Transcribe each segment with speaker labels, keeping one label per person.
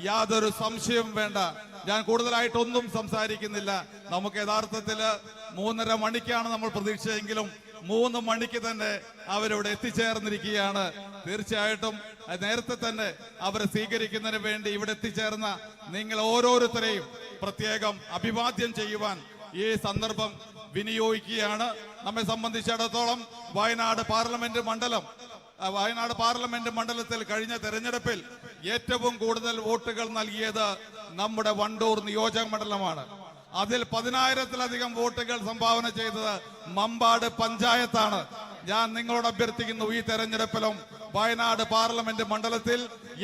Speaker 1: യാതൊരു സംശയവും വേണ്ട. ഞാൻ കൂടുതലായിട്ടൊന്നും സംസാരിക്കുന്നില്ല. നമുക്ക് യഥാർത്ഥത്തിൽ 3:30 മണിക്കാണ് നമ്മൾ പ്രതീക്ഷയെങ്കിലും 3 മണിക്ക് തന്നെ അവരിവിടെ എത്തിച്ചേർന്നിരിക്കുകയാണ്. തീർച്ചയായിട്ടും നേരത്തെ തന്നെ അവരെ സ്വീകരിക്കുന്നതിന് വേണ്ടി ഇവിടെ എത്തിച്ചേർന്ന നിങ്ങൾ ഓരോരുത്തരെയും പ്രത്യേകം അഭിവാദ്യം ചെയ്യുവാൻ ഈ സന്ദർഭം വിനിയോഗിക്കുകയാണ്. നമ്മെ സംബന്ധിച്ചിടത്തോളം വയനാട് പാർലമെന്റ് മണ്ഡലത്തിൽ കഴിഞ്ഞ തെരഞ്ഞെടുപ്പിൽ ഏറ്റവും കൂടുതൽ വോട്ടുകൾ നൽകിയത് നമ്മുടെ വണ്ടൂർ നിയോജക മണ്ഡലമാണ്. അതിൽ 10,000-ലധികം വോട്ടുകൾ സംഭാവന ചെയ്തത് മമ്പാട് പഞ്ചായത്താണ്. ഞാൻ നിങ്ങളോട് അഭ്യർത്ഥിക്കുന്നു, ഈ തെരഞ്ഞെടുപ്പിലും വയനാട് പാർലമെന്റ് മണ്ഡലത്തിൽ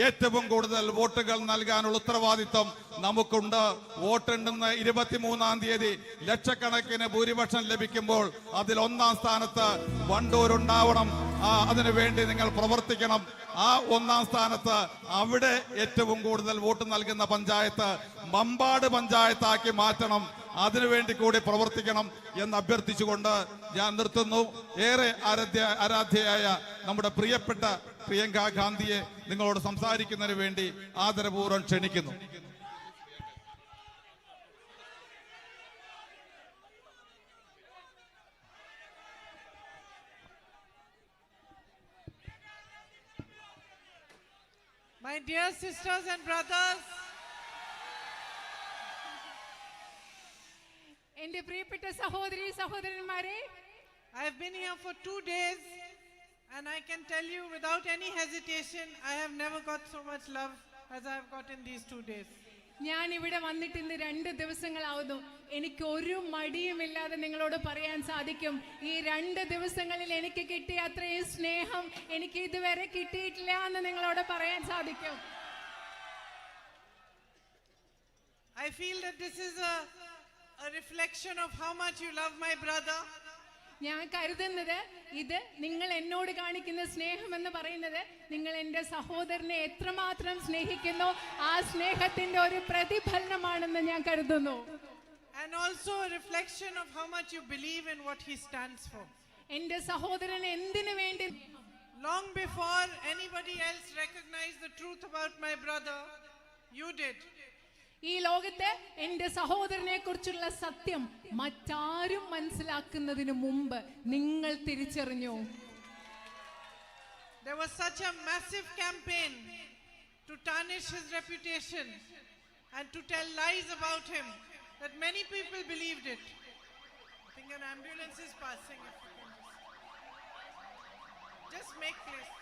Speaker 1: ഏറ്റവും കൂടുതൽ വോട്ടുകൾ നൽകാനുള്ള ഉത്തരവാദിത്വം നമുക്കുണ്ട്. വോട്ടെണ്ണുന്ന 23-ാം തീയതി ലക്ഷക്കണക്കിന് ഭൂരിപക്ഷം ലഭിക്കുമ്പോൾ അതിൽ 1-ാം സ്ഥാനത്ത് വണ്ടൂർ ഉണ്ടാവണം. അതിനുവേണ്ടി നിങ്ങൾ പ്രവർത്തിക്കണം. ആ 1-ാം സ്ഥാനത്ത് അവിടെ ഏറ്റവും കൂടുതൽ വോട്ട് നൽകുന്ന പഞ്ചായത്ത് മമ്പാട് പഞ്ചായത്താക്കി മാറ്റണം. അതിനുവേണ്ടി കൂടി പ്രവർത്തിക്കണം എന്ന് അഭ്യർത്ഥിച്ചുകൊണ്ട് ഞാൻ നിർത്തുന്നു. ഏറെ ആരാധ്യയായ നമ്മുടെ പ്രിയപ്പെട്ട പ്രിയങ്ക ഗാന്ധിയെ നിങ്ങളോട് സംസാരിക്കുന്നതിന് വേണ്ടി ആദരപൂർവ്വം ക്ഷണിക്കുന്നു.
Speaker 2: My dear sisters and brothers,
Speaker 3: എന്റെ പ്രിയപ്പെട്ട സഹോദരന്മാരെ,
Speaker 2: I have been here for 2 days and I can tell you without any hesitation, I have never got so much love as I have got in these 2 days.
Speaker 3: ഞാൻ ഇവിടെ വന്നിട്ട് ഇന്ന് 2 ദിവസങ്ങളാവുന്നു. എനിക്ക് ഒരു മടിയുമില്ലാതെ നിങ്ങളോട് പറയാൻ സാധിക്കും, ഈ 2 ദിവസങ്ങളിൽ എനിക്ക് കിട്ടിയ അത്രയും സ്നേഹം എനിക്ക് ഇതുവരെ കിട്ടിയിട്ടില്ല എന്ന് നിങ്ങളോട് പറയാൻ സാധിക്കും.
Speaker 2: I feel that this is a reflection of how much you love my brother.
Speaker 3: ഞാൻ കരുതുന്നത് ഇത് നിങ്ങൾ എന്നോട് കാണിക്കുന്ന സ്നേഹം എന്ന് പറയുന്നത് നിങ്ങൾ എൻ്റെ സഹോദരനെ എത്രമാത്രം സ്നേഹിക്കുന്നു ആ സ്നേഹത്തിന്റെ ഒരു പ്രതിഫലനമാണെന്ന് ഞാൻ കരുതുന്നു.
Speaker 2: And also a reflection of how much you believe in what he stands for.
Speaker 3: എൻ്റെ സഹോദരൻ എന്തിനു വേണ്ടി,
Speaker 2: long before anybody else recognized the truth about my brother, you did.
Speaker 3: ഈ ലോകത്ത് എൻ്റെ സഹോദരനെ കുറിച്ചുള്ള സത്യം മറ്റാരും മനസ്സിലാക്കുന്നതിന് മുമ്പ് നിങ്ങൾ തിരിച്ചറിഞ്ഞു.
Speaker 2: There was such a massive campaign to tarnish his reputation and to tell lies about him that many people believed it. I think an ambulance is passing. If you can just make place.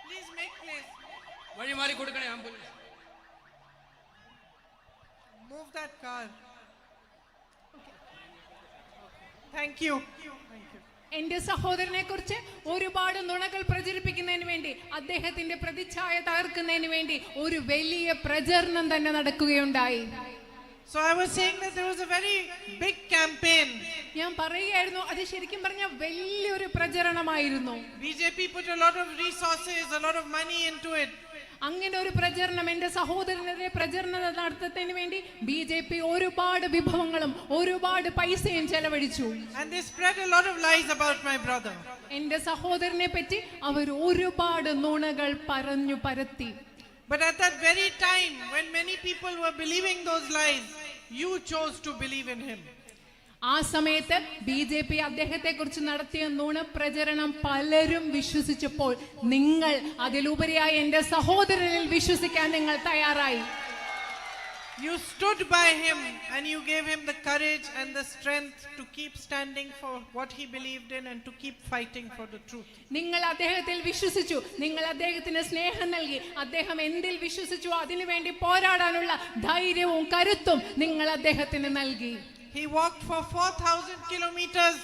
Speaker 2: Please make place.
Speaker 4: വഴി മാറി കൊടുക്കണേ ambulance.
Speaker 2: Move that car. Thank you.
Speaker 3: എന്റെ സഹോദരനെ കുറിച്ച് ഒരുപാട് നുണകൾ പ്രചരിപ്പിക്കുന്നതിന് വേണ്ടി, അദ്ദേഹത്തിന്റെ പ്രതിച്ഛായ തകർക്കുന്നതിന് വേണ്ടി ഒരു വലിയ പ്രചരണം തന്നെ നടക്കുകയുണ്ടായി.
Speaker 2: So I was saying that there was a very big campaign.
Speaker 3: ഞാൻ പറയുകയായിരുന്നു, അത് ശരിക്കും പറഞ്ഞ വലിയൊരു പ്രചരണമായിരുന്നു.
Speaker 2: BJP put a lot of resources, a lot of money into it.
Speaker 3: അങ്ങനെ ഒരു പ്രചരണം, എന്റെ സഹോദരനെതിരെ പ്രചരണം നടത്തുന്നതിന് വേണ്ടി BJP ഒരുപാട് വിഭവങ്ങളും ഒരുപാട് പൈസയും ചെലവഴിച്ചു.
Speaker 2: And they spread a lot of lies about my brother.
Speaker 3: എന്റെ സഹോദരനെ പറ്റി അവർ ഒരുപാട് നുണകൾ പറഞ്ഞു പരത്തി.
Speaker 2: But at that very time when many people were believing those lies, you chose to believe in him.
Speaker 3: ആ സമയത്ത് BJP അദ്ദേഹത്തെ കുറിച്ച് നടത്തിയ നുണപ്രചരണം പലരും വിശ്വസിച്ചപ്പോൾ നിങ്ങൾ അതിലുപരിയായി എന്റെ സഹോദരനിൽ വിശ്വസിക്കാൻ നിങ്ങൾ തയ്യാറായി.
Speaker 2: You stood by him and you gave him the courage and the strength to keep standing for what he believed in and to keep fighting for the truth.
Speaker 3: നിങ്ങൾ അദ്ദേഹത്തിൽ വിശ്വസിച്ചു, നിങ്ങൾ അദ്ദേഹത്തിന് സ്നേഹം നൽകി, അദ്ദേഹം എന്തിൽ വിശ്വസിച്ചു അതിനു വേണ്ടി പോരാടാനുള്ള ധൈര്യവും കരുത്തും നിങ്ങൾ അദ്ദേഹത്തിന് നൽകി.
Speaker 2: He walked for 4,000 kilometers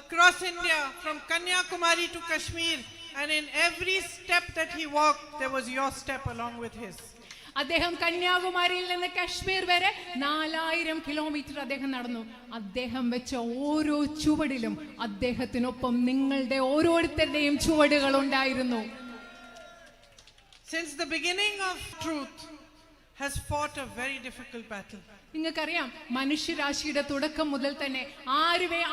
Speaker 2: across India from Kanyakumari to Kashmir, and in every step that he walked there was your step along with his.
Speaker 3: അദ്ദേഹം കന്യാകുമാരിയിൽ നിന്ന് കശ്മീർ വരെ 4000 കിലോമീറ്റർ അദ്ദേഹം നടന്നു. അദ്ദേഹം വെച്ച ഓരോ ചുവടിലും അദ്ദേഹത്തിനൊപ്പം നിങ്ങളുടെ ഓരോരുത്തരുടെയും ചുവടുകൾ ഉണ്ടായിരുന്നു.
Speaker 2: Since the beginning of truth has fought a very difficult battle.
Speaker 3: നിങ്ങൾക്കറിയാം, മനുഷ്യരാശിയുടെ തുടക്കം മുതൽ തന്നെ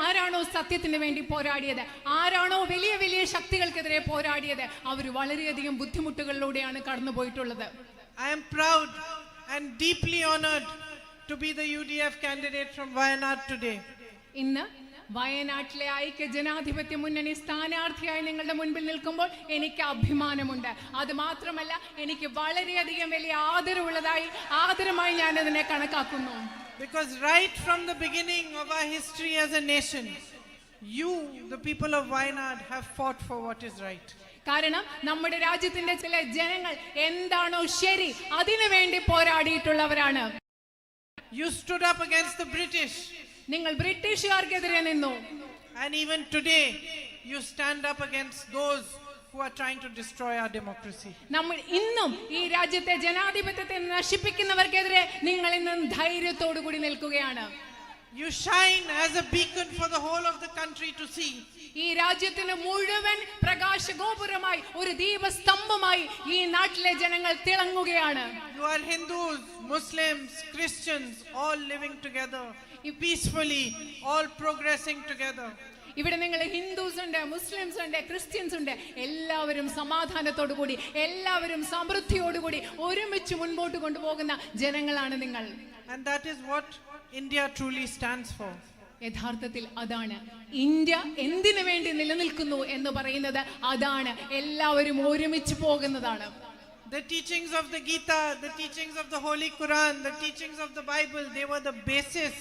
Speaker 3: ആരാണോ സത്യത്തിന് വേണ്ടി പോരാടിയത്, ആരാണോ വലിയ വലിയ ശക്തികൾക്കെതിരെ പോരാടിയത്, അവർ വളരെയധികം ബുദ്ധിമുട്ടുകളിലൂടെയാണ് കടന്നുപോയിട്ടുള്ളത്.
Speaker 2: I am proud and deeply honored to be the UDF candidate from Wayanad today.
Speaker 3: ഇന്ന് വയനാട്ടിലെ ഐക്യ ജനാധിപത്യ മുന്നണി സ്ഥാനാർത്ഥിയായി നിങ്ങളുടെ മുൻപിൽ നിൽക്കുമ്പോൾ എനിക്ക് അഭിമാനമുണ്ട്. അത് മാത്രമല്ല, എനിക്ക് വളരെയധികം വലിയ ആദരമായി ഞാൻ അതിനെ കണക്കാക്കുന്നു.
Speaker 2: Because right from the beginning of our history as a nation, you, the people of Wayanad, have fought for what is right.
Speaker 3: കാരണം നമ്മുടെ രാജ്യത്തിന്റെ ചില ജനങ്ങൾ എന്താണോ ശരി അതിനു വേണ്ടി പോരാടിയിട്ടുള്ളവരാണ്.
Speaker 2: You stood up against the British.
Speaker 3: നിങ്ങൾ ബ്രിട്ടീഷുകാർക്കെതിരെ നിന്നു.
Speaker 2: And even today, you stand up against those who are trying to destroy our democracy.
Speaker 3: നമ്മൾ ഇന്നും ഈ രാജ്യത്തെ ജനാധിപത്യത്തെ നശിപ്പിക്കുന്നവർക്കെതിരെ നിങ്ങൾ ഇന്നും ധൈര്യത്തോടു കൂടി നിൽക്കുകയാണ്.
Speaker 2: You shine as a beacon for the whole of the country to see.
Speaker 3: ഈ രാജ്യത്തിന് മുഴുവൻ പ്രകാശഗോപുരമായി, ഒരു ദീപസ്തംഭമായി ഈ നാട്ടിലെ ജനങ്ങൾ തിളങ്ങുകയാണ്.
Speaker 2: You are Hindus, Muslims, Christians, all living together peacefully, all progressing together.
Speaker 3: ഇവിടെ നിങ്ങൾ ഹിന്ദുസ് ഉണ്ട്, മുസ്ലിംസ് ഉണ്ട്, ക്രിസ്ത്യൻസ് ഉണ്ട്, എല്ലാവരും സമാധാനത്തോടു കൂടി, എല്ലാവരും സമൃദ്ധിയോടുകൂടി ഒരുമിച്ച് മുൻപോട്ട് കൊണ്ടുപോകുന്ന ജനങ്ങളാണ് നിങ്ങൾ.
Speaker 2: And that is what India truly stands for.
Speaker 3: യഥാർത്ഥത്തിൽ അതാണ് ഇന്ത്യ എന്തിനു വേണ്ടി നിലനിൽക്കുന്നു എന്ന് പറയുന്നത്. അതാണ് എല്ലാവരും ഒരുമിച്ച് പോകുന്നതാണ്.
Speaker 2: The teachings of the Gita, the teachings of the Holy Quran, the teachings of the Bible, they were the basis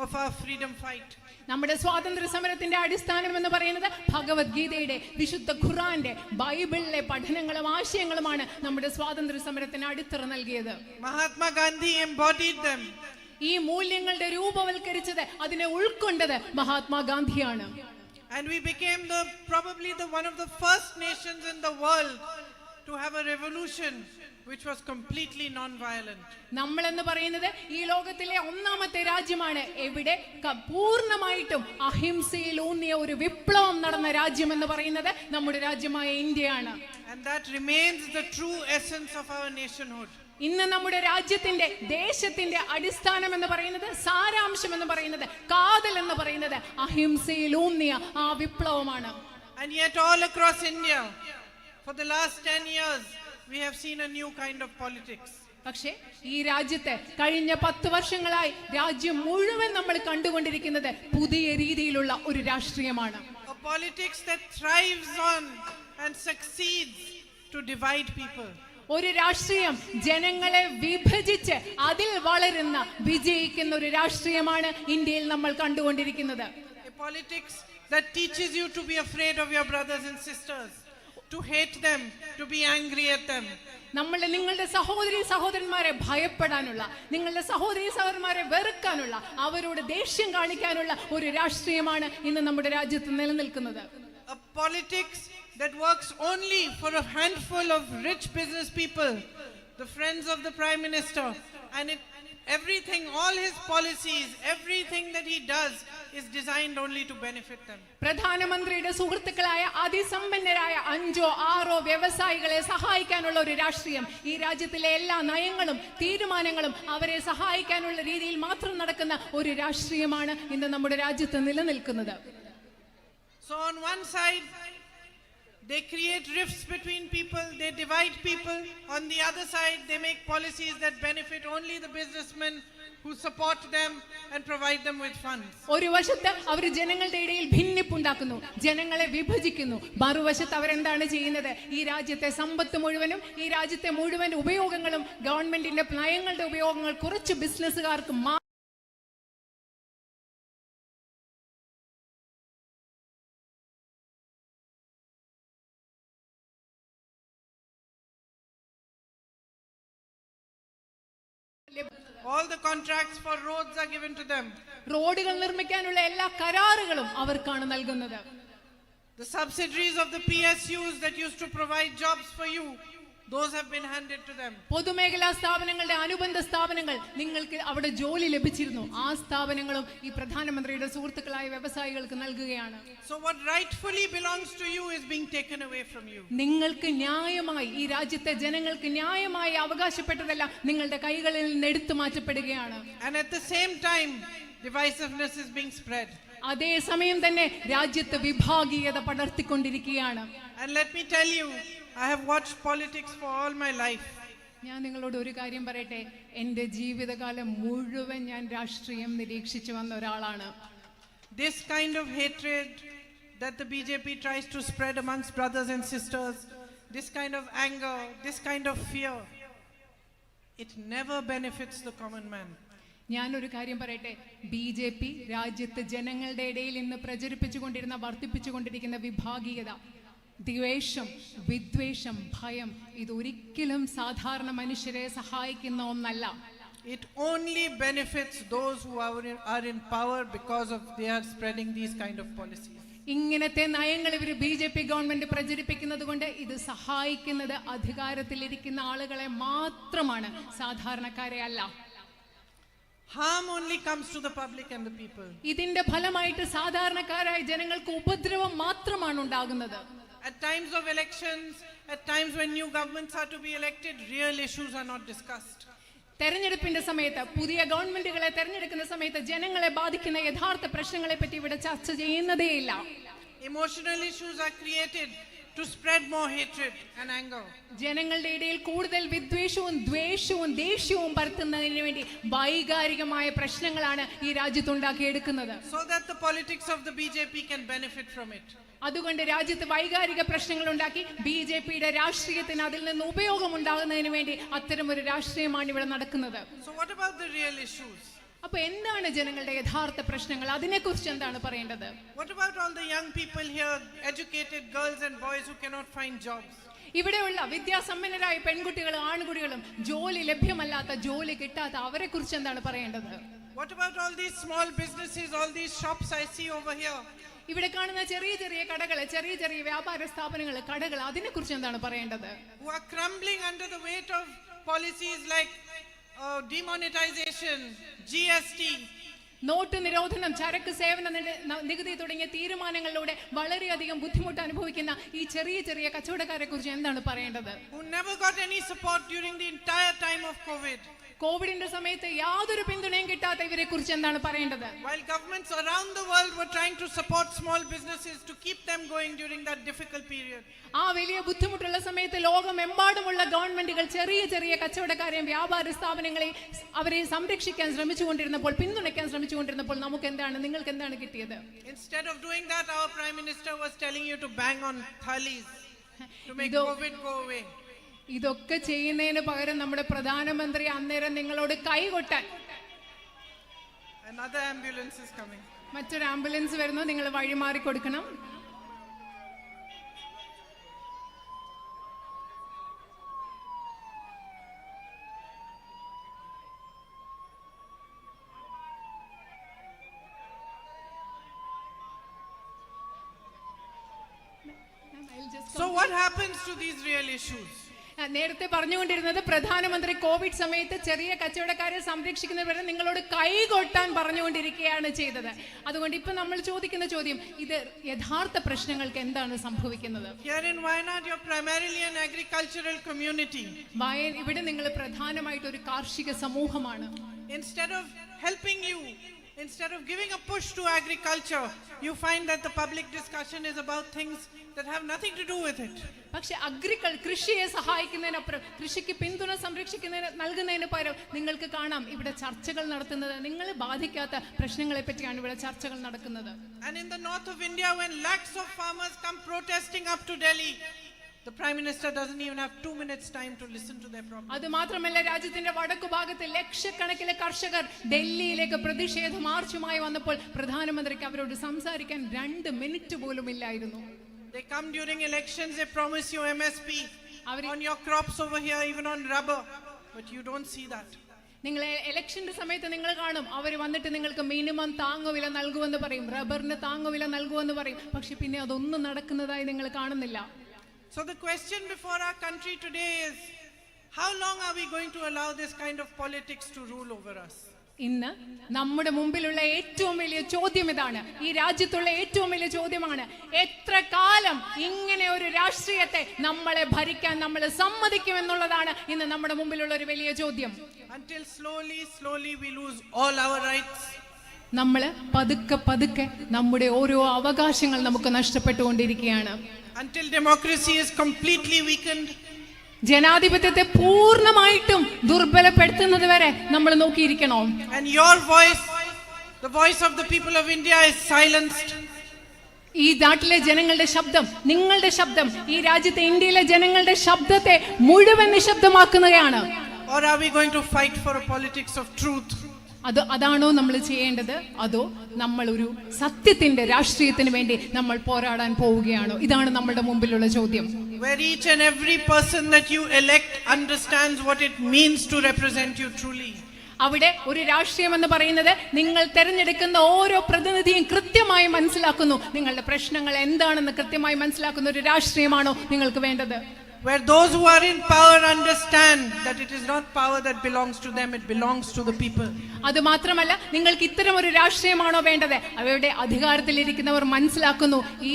Speaker 2: of our freedom fight.
Speaker 3: നമ്മുടെ സ്വാതന്ത്ര്യ സമരത്തിന്റെ അടിസ്ഥാനം എന്ന് പറയുന്നത് ഭഗവത്ഗീതയുടെ, വിശുദ്ധ ഖുറാന്റെ, ബൈബിളിലെ പഠനങ്ങളും ആശയങ്ങളുമാണ് നമ്മുടെ സ്വാതന്ത്ര്യ സമരത്തിന് അടിത്തറ നൽകിയത്.
Speaker 2: Mahatma Gandhi embodied them.
Speaker 3: ഈ മൂല്യങ്ങളുടെ രൂപവൽക്കരിച്ചത്, അതിനെ ഉൾക്കൊണ്ടത് മഹാത്മാഗാന്ധിയാണ്.
Speaker 2: And we became probably one of the first nations in the world to have a revolution which was completely non-violent.
Speaker 3: നമ്മൾ എന്ന് പറയുന്നത് ഈ ലോകത്തിലെ ഒന്നാമത്തെ രാജ്യമാണ് എവിടെ പൂർണ്ണമായിട്ടും അഹിംസയിൽ ഊന്നിയ ഒരു വിപ്ലവം നടന്ന രാജ്യം എന്ന് പറയുന്നത് നമ്മുടെ രാജ്യമായ ഇന്ത്യയാണ്.
Speaker 2: And that remains the true essence of our nationhood.
Speaker 3: ഇന്ന് നമ്മുടെ രാജ്യത്തിന്റെ, ദേശത്തിന്റെ അടിസ്ഥാനം എന്ന് പറയുന്നത്, സാരാംശം എന്ന് പറയുന്നത്, കാതൽ എന്ന് പറയുന്നത് അഹിംസയിൽ ഊന്നിയ ആ വിപ്ലവമാണ്.
Speaker 2: And yet all across India for the last 10 years we have seen a new kind of politics.
Speaker 3: പക്ഷേ ഈ രാജ്യത്തെ കഴിഞ്ഞ 10 വർഷങ്ങളായി രാജ്യം മുഴുവൻ നമ്മൾ കണ്ടുകൊണ്ടിരിക്കുന്നത് പുതിയ രീതിയിലുള്ള ഒരു രാഷ്ട്രീയമാണ്.
Speaker 2: A politics that thrives on and succeeds to divide people.
Speaker 3: ഒരു രാഷ്ട്രീയം ജനങ്ങളെ വിഭജിച്ച് അതിൽ വളരുന്ന, വിജയിക്കുന്ന ഒരു രാഷ്ട്രീയമാണ് ഇന്ത്യയിൽ നമ്മൾ കണ്ടുകൊണ്ടിരിക്കുന്നത്.
Speaker 2: A politics that teaches you to be afraid of your brothers and sisters, to hate them, to be angry at them.
Speaker 3: നിങ്ങളുടെ സഹോദരന്മാരെ ഭയപ്പെടാനുള്ള, നിങ്ങളുടെ സഹോദരന്മാരെ വെറുക്കാനുള്ള, അവരോട് ദേഷ്യം കാണിക്കാനുള്ള ഒരു രാഷ്ട്രീയമാണ് ഇന്ന് നമ്മുടെ രാജ്യത്ത് നിലനിൽക്കുന്നത്.
Speaker 2: A politics that works only for a handful of rich business people, the friends of the Prime Minister, and everything, all his policies, everything that he does is designed only to benefit them.
Speaker 3: പ്രധാനമന്ത്രിയുടെ സുഹൃത്തുക്കളായ അതിസമ്പന്നരായ 5-6 വ്യവസായികളെ സഹായിക്കാനുള്ള ഒരു രാഷ്ട്രീയം, ഈ രാജ്യത്തിലെ എല്ലാ നയങ്ങളും തീരുമാനങ്ങളും അവരെ സഹായിക്കാനുള്ള രീതിയിൽ മാത്രം നടക്കുന്ന ഒരു രാഷ്ട്രീയമാണ് ഇന്ന് നമ്മുടെ രാജ്യത്ത് നിലനിൽക്കുന്നത്.
Speaker 2: So on one side they create rifts between people, they divide people. On the other side, they make policies that benefit only the businessmen who support them and provide them with funds.
Speaker 3: ഒരു വശത്ത് അവർ ജനങ്ങളുടെ ഇടയിൽ ഭിന്നിപ്പുണ്ടാക്കുന്നു, ജനങ്ങളെ വിഭജിക്കുന്നു. മറുവശത്ത് അവരെന്താണ് ചെയ്യുന്നത്? ഈ രാജ്യത്തെ സമ്പത്ത് മുഴുവനും, ഈ രാജ്യത്തെ മുഴുവൻ ഉപയോഗങ്ങളും, ഗവൺമെന്റിന്റെ നയങ്ങളുടെ ഉപയോഗങ്ങൾ കുറച്ച് ബിസിനസ്സുകാർക്ക്
Speaker 2: All the contracts for roads are given to them.
Speaker 3: റോഡുകൾ നിർമ്മിക്കാനുള്ള എല്ലാ കരാറുകളും അവർക്കാണ് നൽകുന്നത്.
Speaker 2: The subsidiaries of the PSUs that used to provide jobs for you, those have been handed to them.
Speaker 3: പൊതുമേഖലാ സ്ഥാപനങ്ങളുടെ അനുബന്ധ സ്ഥാപനങ്ങൾ നിങ്ങൾക്ക് അവിടെ ജോലി ലഭിച്ചിരുന്നു. ആ സ്ഥാപനങ്ങളും ഈ പ്രധാനമന്ത്രിയുടെ സുഹൃത്തുക്കളായ വ്യവസായികൾക്ക് നൽകുകയാണ്.
Speaker 2: So what rightfully belongs to you is being taken away from you.
Speaker 3: നിങ്ങൾക്ക് ന്യായമായി ഈ രാജ്യത്തെ ജനങ്ങൾക്ക് ന്യായമായി അവകാശപ്പെട്ടതെല്ലാം നിങ്ങളുടെ കൈകളിൽ നിന്ന് എടുത്തു മാറ്റപ്പെടുകയാണ്.
Speaker 2: And at the same time, divisiveness is being spread.
Speaker 3: അതേ സമയം തന്നെ രാജ്യത്ത് വിഭാഗീയത പടർത്തിക്കൊണ്ടിരിക്കുകയാണ്.
Speaker 2: And let me tell you, I have watched politics for all my life.
Speaker 3: ഞാൻ നിങ്ങളോട് ഒരു കാര്യം പറയട്ടെ, എൻ്റെ ജീവിതകാലം മുഴുവൻ ഞാൻ രാഷ്ട്രീയം നിരീക്ഷിച്ചു വന്ന ഒരാളാണ്.
Speaker 2: This kind of hatred that the BJP tries to spread amongst brothers and sisters, this kind of anger, this kind of fear, it never benefits the common man.
Speaker 3: ഞാനൊരു കാര്യം പറയട്ടെ, BJP രാജ്യത്ത് ജനങ്ങളുടെ ഇടയിൽ ഇന്ന് പ്രചരിപ്പിച്ചുകൊണ്ടിരുന്ന വർദ്ധിപ്പിച്ചുകൊണ്ടിരിക്കുന്ന വിഭാഗീയത, ദ്വേഷം, വിദ്വേഷം, ഭയം, ഇതൊരിക്കലും സാധാരണ മനുഷ്യരെ സഹായിക്കുന്ന ഒന്നല്ല.
Speaker 2: It only benefits those who are in power because of they are spreading these kind of policies.
Speaker 3: ഇങ്ങനത്തെ നയങ്ങൾ ഇവർ BJP ഗവൺമെന്റ് പ്രചരിപ്പിക്കുന്നത് കൊണ്ട് ഇത് സഹായിക്കുന്നത് അധികാരത്തിലിരിക്കുന്ന ആളുകളെ മാത്രമാണ്, സാധാരണക്കാരെ അല്ല.
Speaker 2: Harm only comes to the public and the people.
Speaker 3: ഇതിന്റെ ഫലമായിട്ട് സാധാരണക്കാരായ ജനങ്ങൾക്ക് ഉപദ്രവം മാത്രമാണ് ഉണ്ടാകുന്നത്.
Speaker 2: At times of elections, at times when new governments are to be elected, real issues are not discussed.
Speaker 3: തെരഞ്ഞെടുപ്പിന്റെ സമയത്ത്, പുതിയ ഗവൺമെന്റുകളെ തെരഞ്ഞെടുക്കുന്ന സമയത്ത് ജനങ്ങളെ ബാധിക്കുന്ന യഥാർത്ഥ പ്രശ്നങ്ങളെ പറ്റി ഇവിടെ ചർച്ച ചെയ്യുന്നതേയില്ല.
Speaker 2: Emotional issues are created to spread more hatred and anger.
Speaker 3: ജനങ്ങളുടെ ഇടയിൽ കൂടുതൽ വിദ്വേഷവും ദ്വേഷവും ദേഷ്യവും പരത്തുന്നതിന് വേണ്ടി വൈകാരികമായ പ്രശ്നങ്ങളാണ് ഈ രാജ്യത്തുണ്ടാക്കിയെടുക്കുന്നത്.
Speaker 2: So that the politics of the BJP can benefit from it.
Speaker 3: അതുകൊണ്ട് രാജ്യത്ത് വൈകാരിക പ്രശ്നങ്ങൾ ഉണ്ടാക്കി BJPയുടെ രാഷ്ട്രീയത്തിന് അതിൽ നിന്ന് ഉപയോഗം ഉണ്ടാകുന്നതിന് വേണ്ടി അത്തരമൊരു രാഷ്ട്രീയമാണ് ഇവിടെ നടക്കുന്നത്.
Speaker 2: So what about the real issues?
Speaker 3: അപ്പൊ എന്താണ് ജനങ്ങളുടെ യഥാർത്ഥ പ്രശ്നങ്ങൾ? അതിനെക്കുറിച്ച് എന്താണ് പറയേണ്ടത്?
Speaker 2: What about all the young people here, educated girls and boys who cannot find jobs?
Speaker 3: ഇവിടെയുള്ള വിദ്യാസമ്പന്നരായ പെൺകുട്ടികളും ആൺകുട്ടികളും ജോലി ലഭ്യമല്ലാത്ത, ജോലി കിട്ടാത്ത അവരെ കുറിച്ച് എന്താണ് പറയേണ്ടത്?
Speaker 2: What about all these small businesses, all these shops I see over here?
Speaker 3: ഇവിടെ കാണുന്ന ചെറിയ ചെറിയ കടകൾ, ചെറിയ ചെറിയ വ്യാപാര സ്ഥാപനങ്ങൾ, കടകൾ, അതിനെക്കുറിച്ച് എന്താണ് പറയേണ്ടത്?
Speaker 2: Who are crumbling under the weight of policies like demonetization, GST.
Speaker 3: നോട്ട് നിരോധനം, ചരക്ക് സേവന നികുതി തുടങ്ങിയ തീരുമാനങ്ങളിലൂടെ വളരെയധികം ബുദ്ധിമുട്ട് അനുഭവിക്കുന്ന ഈ ചെറിയ ചെറിയ കച്ചവടക്കാരെ കുറിച്ച് എന്താണ് പറയേണ്ടത്?
Speaker 2: Who never got any support during the entire time of COVID.
Speaker 3: കോവിഡിന്റെ സമയത്ത് യാതൊരു പിന്തുണയും കിട്ടാത്ത ഇവരെ കുറിച്ച് എന്താണ് പറയേണ്ടത്?
Speaker 2: While governments around the world were trying to support small businesses to keep them going during that difficult period.
Speaker 3: ആ വലിയ ബുദ്ധിമുട്ടുള്ള സമയത്ത് ലോകമെമ്പാടുമുള്ള ഗവൺമെന്റുകൾ ചെറിയ ചെറിയ കച്ചവടക്കാരെയും വ്യാപാര സ്ഥാപനങ്ങളെയും അവരെ സംരക്ഷിക്കാൻ ശ്രമിച്ചുകൊണ്ടിരുന്നപ്പോൾ, പിന്തുണയ്ക്കാൻ ശ്രമിച്ചുകൊണ്ടിരുന്നപ്പോൾ നമുക്ക് എന്താണ്, നിങ്ങൾക്ക് എന്താണ് കിട്ടിയത്?
Speaker 2: Instead of doing that, our Prime Minister was telling you to bang on thalis to make COVID go away.
Speaker 3: ഇതൊക്കെ ചെയ്യുന്നതിന് പകരം നമ്മുടെ പ്രധാനമന്ത്രി അന്നേരം നിങ്ങളോട് കൈകൊട്ടാൻ,
Speaker 2: another ambulance is coming,
Speaker 3: മറ്റൊരു ആംബുലൻസ് വരുന്നു, നിങ്ങൾ വഴിമാറി കൊടുക്കണം.
Speaker 2: So what happens to these real issues?
Speaker 3: നേരത്തെ പറഞ്ഞുകൊണ്ടിരുന്നത് പ്രധാനമന്ത്രി കോവിഡ് സമയത്ത് ചെറിയ കച്ചവടക്കാരെ സംരക്ഷിക്കുന്നവരെ നിങ്ങളോട് കൈകൊട്ടാൻ പറഞ്ഞുകൊണ്ടിരിക്കുകയാണ് ചെയ്തത്. അതുകൊണ്ട് ഇപ്പൊ നമ്മൾ ചോദിക്കുന്ന ചോദ്യം, ഇത് യഥാർത്ഥ പ്രശ്നങ്ങൾക്ക് എന്താണ് സംഭവിക്കുന്നത്?
Speaker 2: Here in Wayanad, you're primarily an agricultural community.
Speaker 3: ഇവിടെ നിങ്ങൾ പ്രധാനമായിട്ട് ഒരു കാർഷിക സമൂഹമാണ്.
Speaker 2: Instead of helping you, instead of giving a push to agriculture, you find that the public discussion is about things that have nothing to do with it.
Speaker 3: പക്ഷെ കൃഷിയെ സഹായിക്കുന്നതിനപ്പുറം, കൃഷിക്ക് പിന്തുണ നൽകുന്നതിന് പകരം നിങ്ങൾക്ക് കാണാം ഇവിടെ ചർച്ചകൾ നടത്തുന്നത് നിങ്ങളെ ബാധിക്കാത്ത പ്രശ്നങ്ങളെ പറ്റിയാണ് ഇവിടെ ചർച്ചകൾ നടക്കുന്നത്.
Speaker 2: And in the north of India, when lakhs of farmers come protesting up to Delhi, the Prime Minister doesn't even have 2 minutes time to listen to their problems.
Speaker 3: അത് മാത്രമല്ല, രാജ്യത്തിന്റെ വടക്കു ഭാഗത്ത് ലക്ഷക്കണക്കിന് കർഷകർ ഡൽഹിയിലേക്ക് പ്രതിഷേധ മാർച്ചുമായി വന്നപ്പോൾ പ്രധാനമന്ത്രിക്ക് അവരോട് സംസാരിക്കാൻ 2 മിനിറ്റ് പോലും ഇല്ലായിരുന്നു.
Speaker 2: They come during elections, they promise you MSP on your crops over here, even on rubber, but you don't see that.
Speaker 3: നിങ്ങൾ ഇലക്ഷന്റെ സമയത്ത് നിങ്ങൾ കാണും, അവർ വന്നിട്ട് നിങ്ങൾക്ക് മിനിമം താങ്ങുവില നൽകുമെന്ന് പറയും, റബ്ബറിന് താങ്ങുവില നൽകുമെന്ന് പറയും, പക്ഷെ പിന്നെ അതൊന്നും നടക്കുന്നതായി നിങ്ങൾ കാണുന്നില്ല.
Speaker 2: So the question before our country today is, how long are we going to allow this kind of politics to rule over us?
Speaker 3: ഇന്ന് നമ്മുടെ മുമ്പിലുള്ള ഏറ്റവും വലിയ ചോദ്യം ഇതാണ്. ഈ രാജ്യത്തുള്ള ഏറ്റവും വലിയ ചോദ്യമാണ്, എത്ര കാലം ഇങ്ങനെ ഒരു രാഷ്ട്രീയത്തെ നമ്മളെ ഭരിക്കാൻ നമ്മൾ സമ്മതിക്കുമെന്നുള്ളതാണ് ഇന്ന് നമ്മുടെ മുമ്പിലുള്ള ഒരു വലിയ ചോദ്യം.
Speaker 2: Until slowly we lose all our rights.
Speaker 3: നമ്മൾ പതുക്കെ നമ്മുടെ ഓരോ അവകാശങ്ങൾ നമുക്ക് നഷ്ടപ്പെട്ടുകൊണ്ടിരിക്കുകയാണ്.
Speaker 2: Until democracy is completely weakened.
Speaker 3: ജനാധിപത്യത്തെ പൂർണ്ണമായിട്ടും ദുർബലപ്പെടുത്തുന്നത് വരെ നമ്മൾ നോക്കിയിരിക്കണോ?
Speaker 2: And your voice, the voice of the people of India, is silenced.
Speaker 3: ഈ നാട്ടിലെ ജനങ്ങളുടെ ശബ്ദം, നിങ്ങളുടെ ശബ്ദം, ഈ രാജ്യത്തെ ഇന്ത്യയിലെ ജനങ്ങളുടെ ശബ്ദത്തെ മുഴുവൻ നിശബ്ദമാക്കുകയാണ്.
Speaker 2: Or are we going to fight for a politics of truth?
Speaker 3: അതാണോ നമ്മൾ ചെയ്യേണ്ടത്? അതോ നമ്മൾ ഒരു സത്യത്തിന്റെ രാഷ്ട്രീയത്തിന് വേണ്ടി നമ്മൾ പോരാടാൻ പോവുകയാണോ? ഇതാണ് നമ്മുടെ മുമ്പിലുള്ള ചോദ്യം.
Speaker 2: Where each and every person that you elect understands what it means to represent you truly.
Speaker 3: അവിടെ ഒരു രാഷ്ട്രീയം എന്ന് പറയുന്നത് നിങ്ങൾ തെരഞ്ഞെടുക്കുന്ന ഓരോ പ്രതിനിധിയും കൃത്യമായി മനസ്സിലാക്കുന്നു, നിങ്ങളുടെ പ്രശ്നങ്ങൾ എന്താണെന്ന് കൃത്യമായി മനസ്സിലാക്കുന്ന ഒരു രാഷ്ട്രീയമാണോ നിങ്ങൾക്ക് വേണ്ടത്?
Speaker 2: Where those who are in power understand that it is not power that belongs to them, it belongs to the people.
Speaker 3: അത് മാത്രമല്ല, നിങ്ങൾക്ക് ഇത്തരം ഒരു രാഷ്ട്രീയമാണോ വേണ്ടത്? അവരുടെ അധികാരത്തിലിരിക്കുന്നവർ മനസ്സിലാക്കുന്നു, ഈ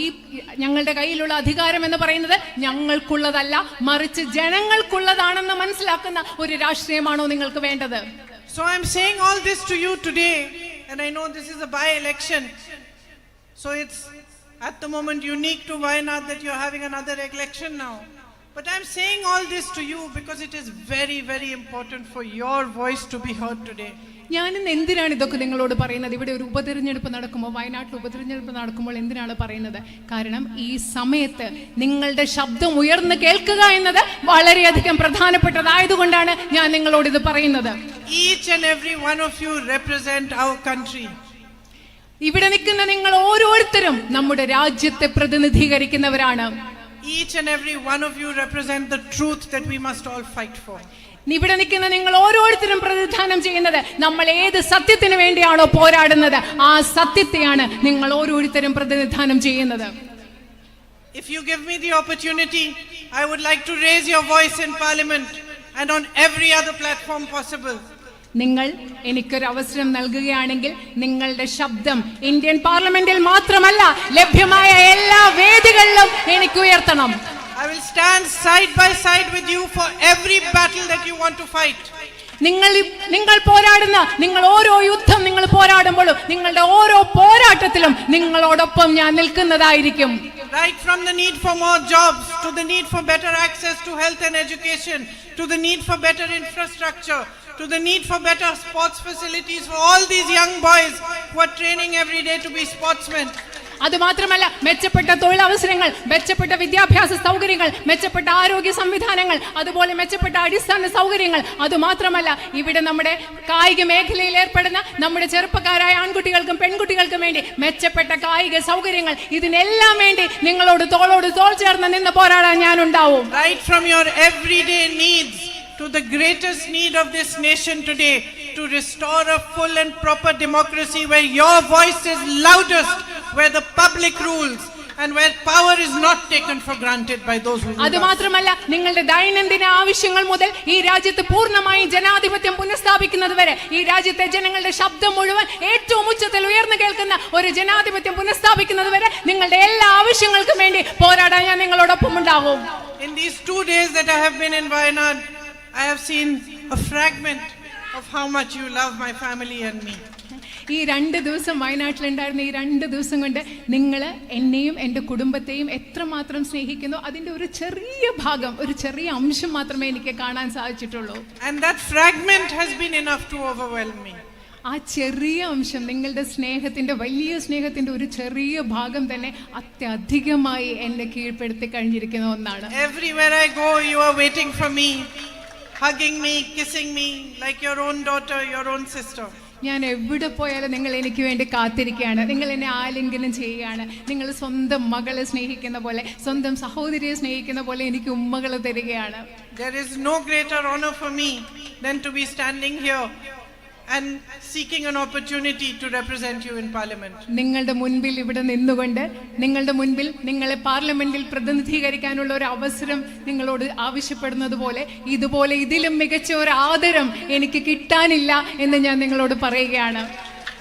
Speaker 3: ഞങ്ങളുടെ കയ്യിലുള്ള അധികാരം എന്ന് പറയുന്നത് ഞങ്ങൾക്കുള്ളതല്ല, മറിച്ച് ജനങ്ങൾക്കുള്ളതാണെന്ന് മനസ്സിലാക്കുന്ന ഒരു രാഷ്ട്രീയമാണോ നിങ്ങൾക്ക് വേണ്ടത്?
Speaker 2: So I am saying all this to you today, and I know this is a by-election, so it's at the moment unique to Wayanad that you are having another election now. But I am saying all this to you because it is very important for your voice to be heard today.
Speaker 3: ഞാനിന്ന് എന്തിനാണ് ഇതൊക്കെ നിങ്ങളോട് പറയുന്നത്? ഇവിടെ ഒരു ഉപതെരഞ്ഞെടുപ്പ് നടക്കുമ്പോൾ, വയനാട്ടിൽ ഉപതെരഞ്ഞെടുപ്പ് നടക്കുമ്പോൾ എന്തിനാണ് പറയുന്നത്? കാരണം ഈ സമയത്ത് നിങ്ങളുടെ ശബ്ദം ഉയർന്നു കേൾക്കുക എന്നത് വളരെയധികം പ്രധാനപ്പെട്ടതായതുകൊണ്ടാണ് ഞാൻ നിങ്ങളോട് ഇത് പറയുന്നത്.
Speaker 2: Each and every one of you represent our country.
Speaker 3: ഇവിടെ നിൽക്കുന്ന നിങ്ങൾ ഓരോരുത്തരും നമ്മുടെ രാജ്യത്തെ പ്രതിനിധീകരിക്കുന്നവരാണ്.
Speaker 2: Each and every one of you represent the truth that we must all fight for.
Speaker 3: ഇവിടെ നിൽക്കുന്ന നിങ്ങൾ ഓരോരുത്തരും പ്രതിനിധാനം ചെയ്യുന്നത് നമ്മൾ ഏത് സത്യത്തിന് വേണ്ടിയാണോ പോരാടുന്നത്, ആ സത്യത്തെയാണ് നിങ്ങൾ ഓരോരുത്തരും പ്രതിനിധാനം ചെയ്യുന്നത്.
Speaker 2: If you give me the opportunity, I would like to raise your voice in Parliament and on every other platform possible.
Speaker 3: നിങ്ങൾ എനിക്കൊരു അവസരം നൽകുകയാണെങ്കിൽ നിങ്ങളുടെ ശബ്ദം ഇന്ത്യൻ പാർലമെന്റിൽ മാത്രമല്ല, ലഭ്യമായ എല്ലാ വേദികളിലും എനിക്ക് ഉയർത്തണം.
Speaker 2: I will stand side by side with you for every battle that you want to fight.
Speaker 3: നിങ്ങൾ പോരാടുന്ന, നിങ്ങൾ ഓരോ യുദ്ധം നിങ്ങൾ പോരാടുമ്പോഴും നിങ്ങളുടെ ഓരോ പോരാട്ടത്തിലും നിങ്ങളോടൊപ്പം ഞാൻ നിൽക്കുന്നതായിരിക്കും.
Speaker 2: Right from the need for more jobs, to the need for better access to health and education, to the need for better infrastructure, to the need for better sports facilities for all these young boys who are training every day to be sportsmen.
Speaker 3: അത് മാത്രമല്ല, മെച്ചപ്പെട്ട തൊഴിലവസരങ്ങൾ, മെച്ചപ്പെട്ട വിദ്യാഭ്യാസ സൗകര്യങ്ങൾ, മെച്ചപ്പെട്ട ആരോഗ്യ സംവിധാനങ്ങൾ, അതുപോലെ മെച്ചപ്പെട്ട അടിസ്ഥാന സൗകര്യങ്ങൾ. അതുമാത്രമല്ല, ഇവിടെ നമ്മുടെ കായിക മേഖലയിൽ ഏർപ്പെടുന്ന നമ്മുടെ ചെറുപ്പക്കാരായ ആൺകുട്ടികൾക്കും പെൺകുട്ടികൾക്കും വേണ്ടി മെച്ചപ്പെട്ട കായിക സൗകര്യങ്ങൾ, ഇതിനെല്ലാം വേണ്ടി നിങ്ങളോട് തോളോട് തോൾ ചേർന്ന് നിന്ന് പോരാടാൻ ഞാൻ ഉണ്ടാവും.
Speaker 2: Right from your everyday needs to the greatest need of this nation today, to restore a full and proper democracy where your voice is loudest, where the public rules and where power is not taken for granted by those who rule.
Speaker 3: അത് മാത്രമല്ല, നിങ്ങളുടെ ദൈനംദിന ആവശ്യങ്ങൾ മുതൽ ഈ രാജ്യത്ത് പൂർണ്ണമായും ജനാധിപത്യം പുനഃസ്ഥാപിക്കുന്നത് വരെ, ഈ രാജ്യത്തെ ജനങ്ങളുടെ ശബ്ദം മുഴുവൻ ഏറ്റവും ഉച്ചത്തിൽ ഉയർന്നു കേൾക്കുന്ന ഒരു ജനാധിപത്യം പുനഃസ്ഥാപിക്കുന്നത് വരെ നിങ്ങളുടെ എല്ലാ ആവശ്യങ്ങൾക്കും വേണ്ടി പോരാടാൻ ഞാൻ നിങ്ങളോടൊപ്പം ഉണ്ടാകും.
Speaker 2: In these 2 days that I have been in Wayanad, I have seen a fragment of how much you love my family and me.
Speaker 3: ഈ 2 ദിവസം വയനാട്ടിലുണ്ടായിരുന്ന ഈ 2 ദിവസം കൊണ്ട് നിങ്ങൾ എന്നെയും എൻ്റെ കുടുംബത്തെയും എത്രമാത്രം സ്നേഹിക്കുന്നു, അതിൻ്റെ ഒരു ചെറിയ ഭാഗം, ഒരു ചെറിയ അംശം മാത്രമേ എനിക്ക് കാണാൻ സാധിച്ചിട്ടുള്ളൂ.
Speaker 2: And that fragment has been enough to overwhelm me.
Speaker 3: ആ ചെറിയ അംശം, നിങ്ങളുടെ സ്നേഹത്തിന്റെ, വലിയ സ്നേഹത്തിന്റെ ഒരു ചെറിയ ഭാഗം തന്നെ അത്യധികമായി എന്നെ കീഴ്പ്പെടുത്തി കഴിഞ്ഞിരിക്കുന്ന ഒന്നാണ്.
Speaker 2: Everywhere I go, you are waiting for me, hugging me, kissing me like your own daughter, your own sister.
Speaker 3: ഞാൻ എവിടെ പോയാലും നിങ്ങൾ എനിക്ക് വേണ്ടി കാത്തിരിക്കുകയാണ്, നിങ്ങൾ എന്നെ ആലിംഗനം ചെയ്യുകയാണ്, നിങ്ങൾ സ്വന്തം മകളെ സ്നേഹിക്കുന്ന പോലെ, സ്വന്തം സഹോദരിയെ സ്നേഹിക്കുന്ന പോലെ എനിക്ക് ഉമ്മകൾ തരികയാണ്.
Speaker 2: There is no greater honor for me than to be standing here and seeking an opportunity to represent you in Parliament.
Speaker 3: നിങ്ങളുടെ മുൻപിൽ ഇവിടെ നിന്നുകൊണ്ട് നിങ്ങളുടെ മുൻപിൽ നിങ്ങളെ പാർലമെന്റിൽ പ്രതിനിധീകരിക്കാനുള്ള ഒരു അവസരം നിങ്ങളോട് ആവശ്യപ്പെടുന്നത് പോലെ ഇതുപോലെ ഇതിലും മികച്ച ഒരു ആദരം എനിക്ക് കിട്ടാനില്ല എന്ന് ഞാൻ നിങ്ങളോട് പറയുകയാണ്.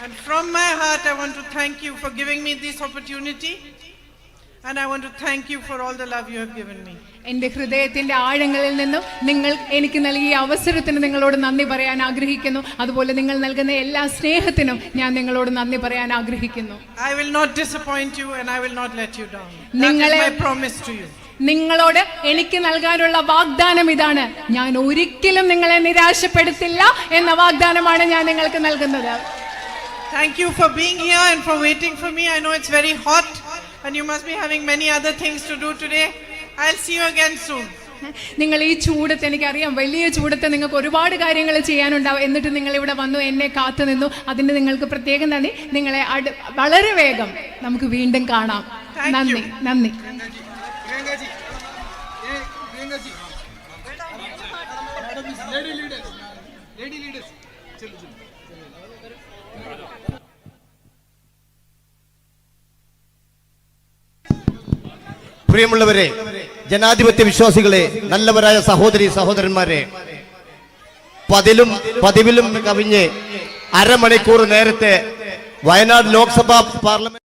Speaker 2: And from my heart I want to thank you for giving me this opportunity, and I want to thank you for all the love you have given me.
Speaker 3: എൻ്റെ ഹൃദയത്തിന്റെ ആഴങ്ങളിൽ നിന്നും നിങ്ങൾ എനിക്ക് നൽകിയ അവസരത്തിന് നിങ്ങളോട് നന്ദി പറയാൻ ആഗ്രഹിക്കുന്നു. അതുപോലെ നിങ്ങൾ നൽകുന്ന എല്ലാ സ്നേഹത്തിനും ഞാൻ നിങ്ങളോട് നന്ദി പറയാൻ ആഗ്രഹിക്കുന്നു.
Speaker 2: I will not disappoint you and I will not let you down. That is my promise to you.
Speaker 3: നിങ്ങളോട് എനിക്ക് നൽകാനുള്ള വാഗ്ദാനം ഇതാണ്. ഞാൻ ഒരിക്കലും നിങ്ങളെ നിരാശപ്പെടുത്തില്ല എന്ന വാഗ്ദാനമാണ് ഞാൻ നിങ്ങൾക്ക് നൽകുന്നത്.
Speaker 2: Thank you for being here and for waiting for me. I know it's very hot and you must be having many other things to do today. I'll see you again soon.
Speaker 3: നിങ്ങൾ ഈ ചൂടത്ത്, എനിക്കറിയാം വലിയ ചൂടത്ത് നിങ്ങൾക്ക് ഒരുപാട് കാര്യങ്ങൾ ചെയ്യാനുണ്ടാവും, എന്നിട്ട് നിങ്ങൾ ഇവിടെ വന്നു എന്നെ കാത്തു നിന്നു. അതിന് നിങ്ങൾക്ക് പ്രത്യേകം നന്ദി. നിങ്ങളെ വളരെ വേഗം നമുക്ക് വീണ്ടും കാണാം. നന്ദി നന്ദി.
Speaker 5: പ്രിയമുള്ളവരെ, ജനാധിപത്യ വിശ്വാസികളെ, നല്ലവരായ സഹോദരി സഹോദരന്മാരെ, പതിവിലും കവിഞ്ഞ് അരമണിക്കൂർ നേരത്തെ വയനാട് ലോക്സഭാ പാർലമെന്റ്